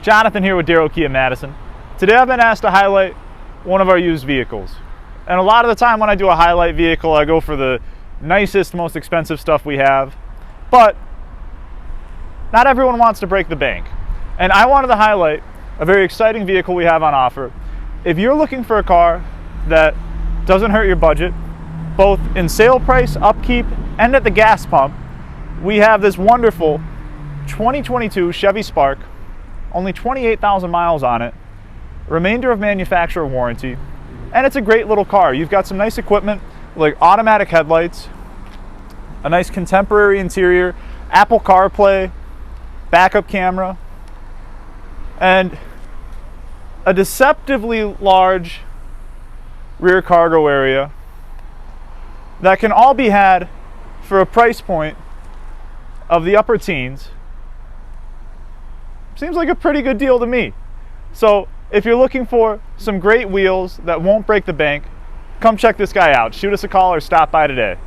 Jonathan here with Darrow Kia Madison. Today I've been asked to highlight one of our used vehicles. And a lot of the time when I do a highlight vehicle, I go for the nicest, most expensive stuff we have. But not everyone wants to break the bank. And I wanted to highlight a very exciting vehicle we have on offer. If you're looking for a car that doesn't hurt your budget, both in sale price, upkeep, and at the gas pump, we have this wonderful 2022 Chevy Spark, only 28,000 miles on it, remainder of manufacturer warranty, and it's a great little car. You've got some nice equipment like automatic headlights, a nice contemporary interior, Apple CarPlay, backup camera, and a deceptively large rear cargo area that can all be had for a price point of the upper teens. Seems like a pretty good deal to me. So if you're looking for some great wheels that won't break the bank, come check this guy out. Shoot us a call or stop by today.